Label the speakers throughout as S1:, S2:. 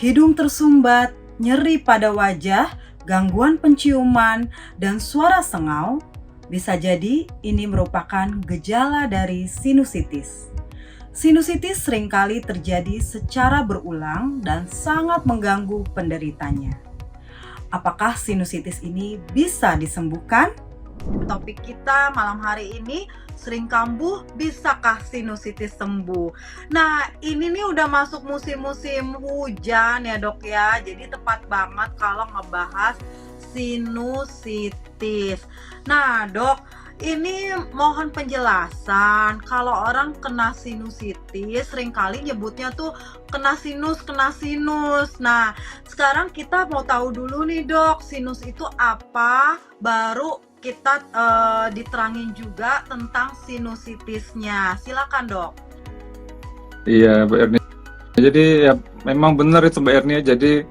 S1: hidung tersumbat, nyeri pada wajah, gangguan penciuman, dan suara sengau, bisa jadi ini merupakan gejala dari sinusitis. Sinusitis seringkali terjadi secara berulang dan sangat mengganggu penderitanya. Apakah sinusitis ini bisa disembuhkan? Topik kita malam hari ini, sering kambuh, bisakah sinusitis sembuh? Nah, ini nih udah masuk musim-musim hujan ya dok ya, jadi tepat banget kalau ngebahas sinusitis. Nah dok, ini mohon penjelasan, kalau orang kena sinusitis seringkali nyebutnya tuh kena sinus. Nah, sekarang kita mau tahu dulu nih dok, sinus itu apa, baru kita diterangin juga tentang sinusitisnya. Silakan dok.
S2: Iya, Mbak Erni. Jadi ya memang benar itu Mbak Erni. Jadi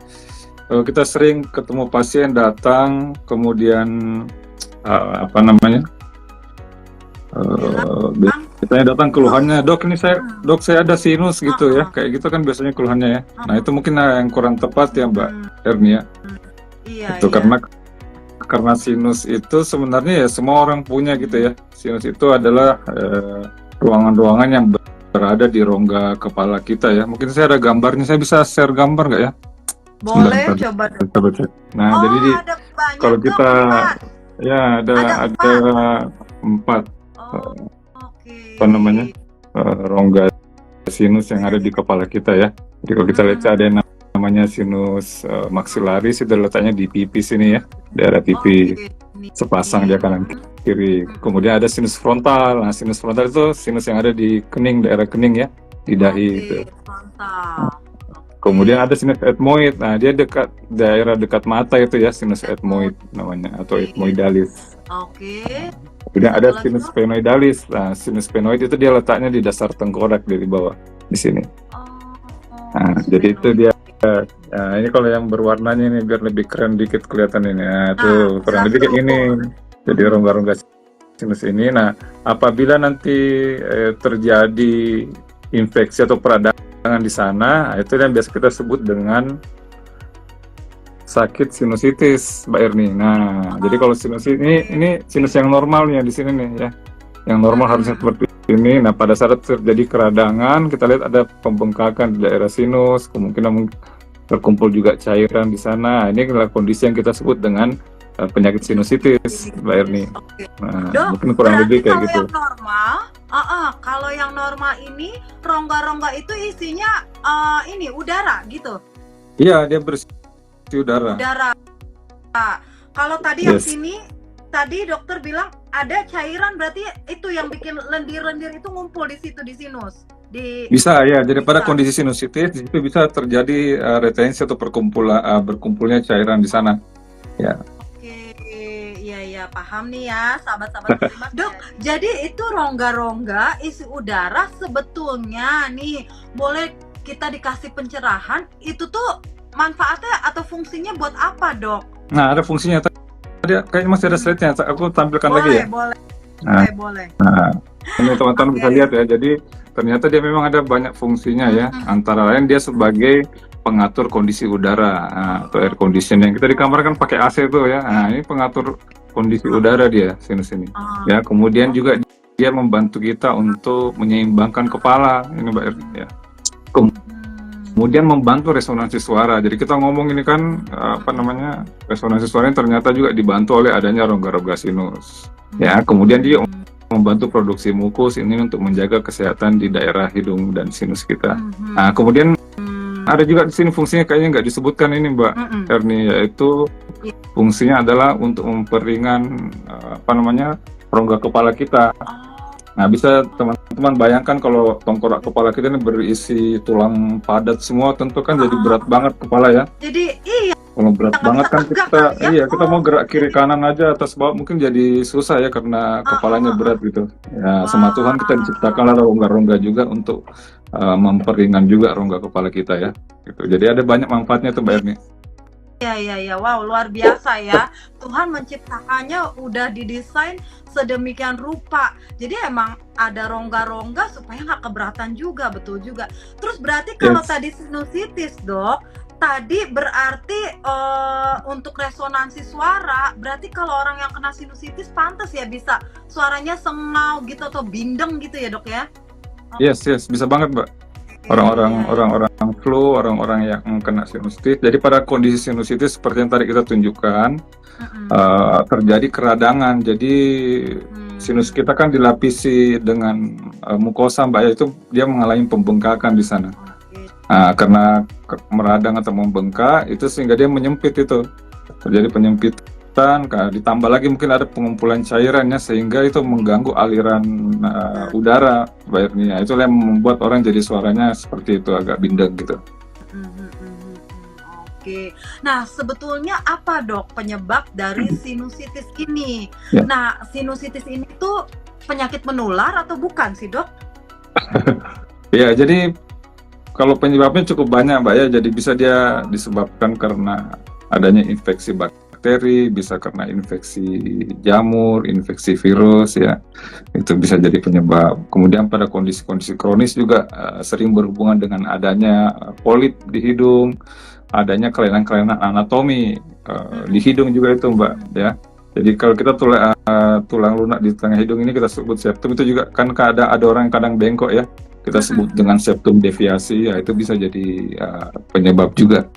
S2: kita sering ketemu pasien datang, kemudian biasanya datang keluhannya, dok ini saya ada sinus gitu ya, kayak gitu kan biasanya keluhannya ya. Nah itu mungkin yang kurang tepat ya Mbak Erni ya.
S1: Iya,
S2: Itu karena sinus itu sebenarnya ya semua orang punya gitu ya. Sinus itu adalah ruangan-ruangan yang berada di rongga kepala kita ya. Mungkin saya ada gambarnya, saya bisa share gambar nggak ya?
S1: boleh coba dok.
S2: Nah jadi
S1: ada banyak,
S2: kalau
S1: dok,
S2: kita
S1: empat.
S2: ya ada empat
S1: Oke.
S2: rongga sinus yang ada di kepala kita ya. Jadi kalau kita lihat ada yang namanya sinus maxillaris, itu letaknya di pipi sini ya, daerah pipi sepasang dia kanan kiri. Kemudian ada sinus frontal. Nah sinus frontal itu sinus yang ada di kening, daerah kening ya, di dahi itu. Kemudian ada sinus ethmoid. Nah dia daerah dekat mata itu ya, sinus ethmoid namanya, atau ethmoidalis. Kemudian ada sinus sphenoidalis. Nah, sinus sphenoid itu dia letaknya di dasar tengkorak dari bawah di sini. Nah, jadi itu dia. Nah, ini kalau yang berwarnanya ini biar lebih keren dikit kelihatan ini. Nah, itu kurang lebih kayak gini. Jadi rongga-rongga sinus ini. Nah, apabila nanti terjadi infeksi atau peradangan di sana, itu yang biasa kita sebut dengan sakit sinusitis, Mbak Erni. Nah, jadi kalau sinus ini sinus yang normalnya di sini nih ya. Yang normal harusnya seperti ini. Nah, pada saat terjadi keradangan, kita lihat ada pembengkakan di daerah sinus, kemungkinan terkumpul juga cairan di sana. Ini adalah kondisi yang kita sebut dengan penyakit sinusitis, Mbak Erni. Nah,
S1: dok,
S2: mungkin kurang lebih kayak gitu.
S1: Yang normal, kalau yang normal ini rongga-rongga itu isinya ini udara gitu.
S2: Iya, dia bersih udara. Kalau tadi yang
S1: sini, tadi dokter bilang ada cairan, berarti itu yang bikin lendir-lendir itu ngumpul di situ di sinus.
S2: Bisa ya, jadi pada kondisi sinusitis itu bisa terjadi retensi atau berkumpulnya cairan di sana. Ya.
S1: Oke, iya paham nih ya, sahabat-sahabat. Dok, jadi itu rongga-rongga isi udara sebetulnya nih boleh kita dikasih pencerahan, itu tuh manfaatnya atau fungsinya buat apa dok?
S2: Nah ada fungsinya, tadi kayaknya masih ada slide-nya, aku tampilkan lagi ya.
S1: Boleh.
S2: Nah, ini teman-teman bisa lihat ya, jadi ternyata dia memang ada banyak fungsinya ya, antara lain dia sebagai pengatur kondisi udara atau air conditioning. Kita di kamar kan pakai AC itu ya, nah ini pengatur kondisi udara dia sinus ini. Ya, kemudian juga dia membantu kita untuk menyeimbangkan kepala, ini Mbak Erni ya. Kemudian membantu resonansi suara. Jadi kita ngomong ini kan resonansi suara yang ternyata juga dibantu oleh adanya rongga-rongga sinus. Ya, kemudian dia membantu produksi mukus ini untuk menjaga kesehatan di daerah hidung dan sinus kita. Nah, kemudian ada juga di sini fungsinya kayaknya nggak disebutkan ini Mbak Erni, yaitu fungsinya adalah untuk memperingan rongga kepala kita. Nah, bisa teman-teman bayangkan kalau tengkorak kepala kita ini berisi tulang padat semua, tentu kan jadi berat banget kepala ya.
S1: Jadi iya.
S2: Kalau berat banget kan kita mau gerak kiri kanan aja atas bawah mungkin jadi susah ya karena kepalanya berat gitu. Ya, sama Tuhan kita diciptakanlah rongga-rongga juga untuk memperingan juga rongga kepala kita ya. Gitu. Jadi ada banyak manfaatnya tuh Mbak Erni.
S1: Iya, wow, luar biasa ya. Tuhan menciptakannya udah didesain sedemikian rupa. Jadi emang ada rongga-rongga supaya nggak keberatan juga, betul juga. Terus berarti kalau tadi sinusitis dok, tadi berarti untuk resonansi suara, berarti kalau orang yang kena sinusitis pantas ya bisa suaranya sengau gitu atau bindeng gitu ya dok ya?
S2: Yes, bisa banget, Mbak. Orang-orang flu, orang-orang yang kena sinusitis. Jadi pada kondisi sinusitis seperti yang tadi kita tunjukkan, terjadi keradangan. Jadi sinus kita kan dilapisi dengan mukosa, Mbak, ya, itu dia mengalami pembengkakan di sana. Nah, karena meradang atau membengkak itu sehingga dia menyempit, itu terjadi penyempitan, ditambah lagi mungkin ada pengumpulan cairannya sehingga itu mengganggu aliran udara, Mbak Ernia. Itulah yang membuat orang jadi suaranya seperti itu, agak bindeng gitu.
S1: Oke, nah sebetulnya apa dok penyebab dari sinusitis ini?
S2: Ya.
S1: Nah sinusitis ini tuh penyakit menular atau bukan sih dok?
S2: Ya, jadi kalau penyebabnya cukup banyak, Mbak, ya. Jadi bisa dia disebabkan karena adanya infeksi bakteri, bisa karena infeksi jamur, infeksi virus, ya. Itu bisa jadi penyebab. Kemudian pada kondisi-kondisi kronis juga sering berhubungan dengan adanya polip di hidung, adanya kelainan-kelainan anatomi di hidung juga itu, Mbak, ya. Jadi kalau kita tulang lunak di tengah hidung ini kita sebut septum, itu juga kan ada orang yang kadang bengkok, ya. Kita sebut dengan septum deviasi, ya, itu bisa jadi penyebab juga.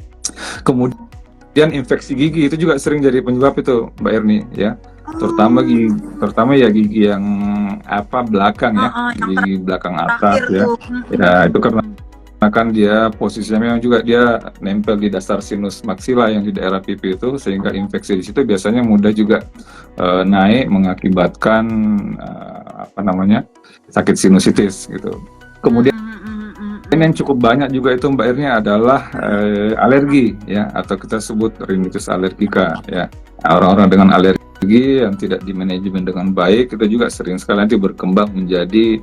S2: Kemudian infeksi gigi itu juga sering jadi penyebab itu, Mbak Erni, ya. Terutama gigi yang belakang, ya, gigi belakang atas, ya. Ya, itu karena kan dia posisinya memang juga dia nempel di dasar sinus maksila yang di daerah pipi itu, sehingga infeksi di situ biasanya mudah juga naik mengakibatkan sakit sinusitis gitu. Kemudian yang cukup banyak juga itu, Mbak Ernia, adalah alergi, ya, atau kita sebut rinitis alergika, ya. Orang-orang dengan alergi yang tidak dimanajemen dengan baik itu juga sering sekali nanti berkembang menjadi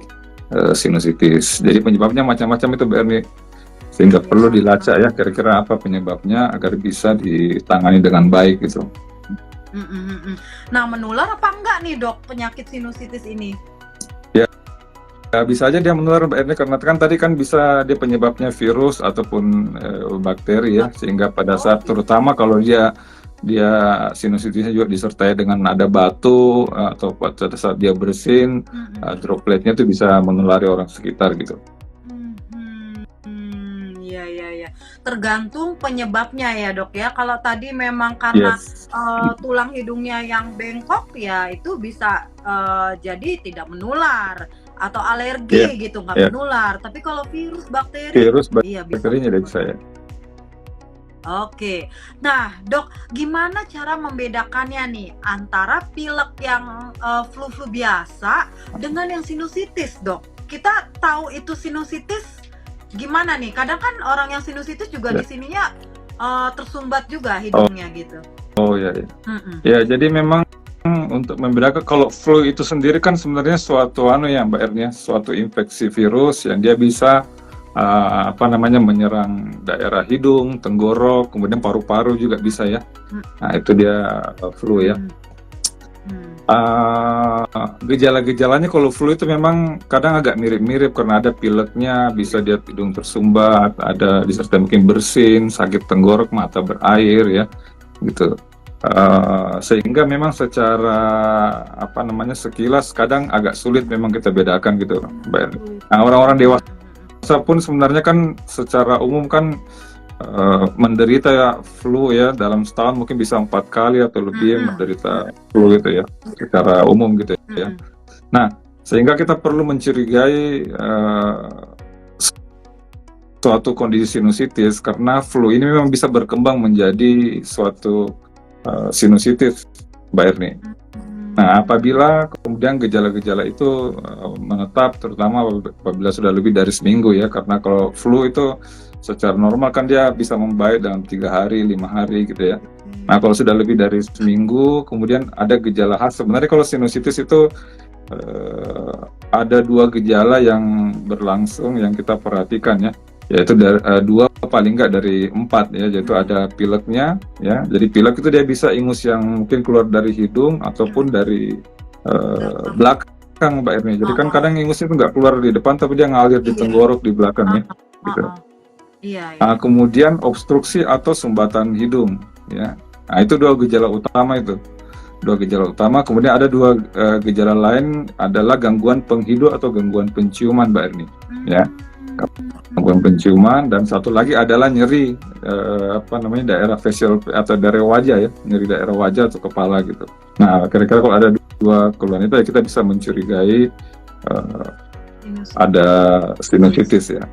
S2: sinusitis. Jadi penyebabnya macam-macam itu, Mbak Erni, sehingga perlu dilacak, ya, kira-kira apa penyebabnya agar bisa ditangani dengan baik gitu.
S1: Nah, menular apa enggak nih dok penyakit sinusitis ini?
S2: Ya, bisa aja dia menular, Mbak Erni, karena kan tadi kan bisa dia penyebabnya virus ataupun bakteri, ya, sehingga pada saat terutama kalau dia sinusitisnya juga disertai dengan ada batu atau pada saat dia bersin, dropletnya itu bisa menulari orang sekitar gitu.
S1: Iya. Tergantung penyebabnya ya dok ya. Kalau tadi memang karena tulang hidungnya yang bengkok, ya itu bisa jadi tidak menular. Atau alergi gitu nggak menular. Tapi kalau virus
S2: bakterinya dari saya.
S1: Oke, nah dok, gimana cara membedakannya nih antara pilek yang flu biasa dengan yang sinusitis, dok? Kita tahu itu sinusitis gimana nih? Kadang kan orang yang sinusitis juga di sininya tersumbat juga hidungnya gitu.
S2: Oh ya. Ya, jadi memang untuk membedakan, kalau flu itu sendiri kan sebenarnya suatu Mbak Ernia, suatu infeksi virus yang dia bisa menyerang daerah hidung, tenggorok, kemudian paru-paru juga bisa, ya. Nah, itu dia flu, ya. Gejala-gejalanya kalau flu itu memang kadang agak mirip-mirip karena ada pileknya, bisa dia hidung tersumbat, ada disertai mungkin bersin, sakit tenggorok, mata berair, ya, gitu. Sehingga memang secara sekilas kadang agak sulit memang kita bedakan gitu, Mbak Erni. Nah, orang-orang dewasa pun sebenarnya kan secara umum kan menderita flu, ya, dalam setahun mungkin bisa 4 kali atau lebih menderita flu gitu, ya, secara umum gitu, ya. Nah, sehingga kita perlu mencurigai suatu kondisi sinusitis karena flu ini memang bisa berkembang menjadi suatu sinusitis, Mbak Erni. Nah, apabila kemudian gejala-gejala itu menetap, terutama apabila sudah lebih dari seminggu, ya, karena kalau flu itu secara normal kan dia bisa membaik dalam 3 hari, 5 hari gitu, ya. Nah, kalau sudah lebih dari seminggu, kemudian ada gejala khas. Sebenarnya kalau sinusitis itu ada 2 gejala yang berlangsung yang kita perhatikan, ya, yaitu dua paling nggak dari 4, ya, yaitu ada pileknya, ya. Jadi pilek itu dia bisa ingus yang mungkin keluar dari hidung ataupun dari belakang, Mbak Erni. Jadi kan kadang ingus itu nggak keluar di depan tapi dia ngalir di tenggorok di belakang, ya, gitu.
S1: Iya, iya.
S2: Kemudian obstruksi atau sumbatan hidung, ya. Nah, itu dua gejala utama itu. Dua gejala utama. Kemudian ada dua gejala lain adalah gangguan penghidup atau gangguan penciuman, Mbak Erni. Ya, gangguan penciuman, dan satu lagi adalah nyeri daerah facial atau daerah wajah ya, nyeri daerah wajah atau kepala gitu. Nah, kira-kira kalau ada dua keluhan itu ya kita bisa mencurigai ada sinusitis ya.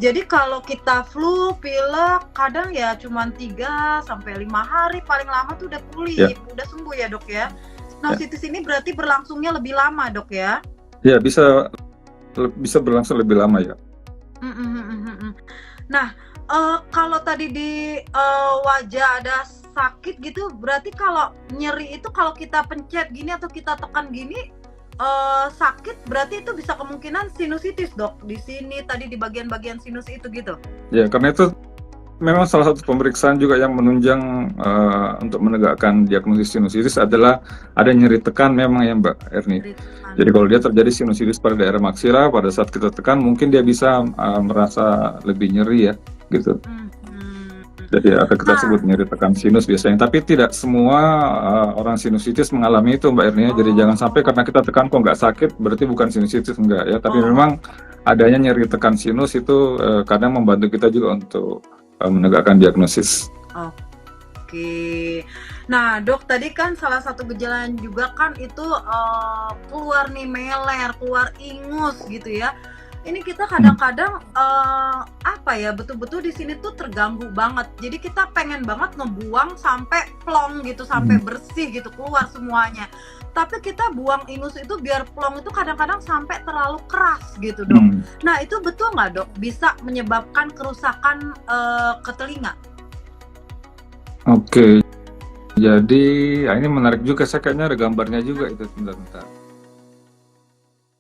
S1: Jadi kalau kita flu, pilek, kadang ya cuma 3 sampai 5 hari paling lama tuh udah pulih, udah sembuh ya dok ya. Sinusitis ini berarti berlangsungnya lebih lama dok ya?
S2: Ya, bisa berlangsung lebih lama ya.
S1: Nah, kalau tadi di wajah ada sakit gitu, berarti kalau nyeri itu kalau kita pencet gini atau kita tekan gini sakit, berarti itu bisa kemungkinan sinusitis dok. Di sini tadi di bagian-bagian sinus itu gitu.
S2: Ya, karena itu memang salah satu pemeriksaan juga yang menunjang untuk menegakkan diagnosis sinusitis adalah ada nyeri tekan memang ya Mbak Erni. Jadi kalau dia terjadi sinusitis pada daerah maksira, pada saat kita tekan mungkin dia bisa merasa lebih nyeri ya gitu. Jadi ada kita sebut nyeri tekan sinus biasanya. Tapi tidak semua orang sinusitis mengalami itu Mbak Erni. Jadi jangan sampai karena kita tekan kok nggak sakit berarti bukan sinusitis, enggak ya. Tapi memang adanya nyeri tekan sinus itu kadang membantu kita juga untuk menegakkan diagnosis.
S1: Oke. Nah dok, tadi kan salah satu gejala juga kan itu keluar nih meler, keluar ingus gitu ya. Ini kita kadang-kadang betul-betul di sini tuh terganggu banget. Jadi kita pengen banget ngebuang sampai plong gitu, sampai bersih gitu, keluar semuanya. Tapi kita buang ingus itu biar plong itu kadang-kadang sampai terlalu keras gitu dok. Nah itu betul nggak dok? Bisa menyebabkan kerusakan ke telinga?
S2: Oke. Jadi ini menarik juga, saya kayaknya ada gambarnya juga itu, bentar-bentar.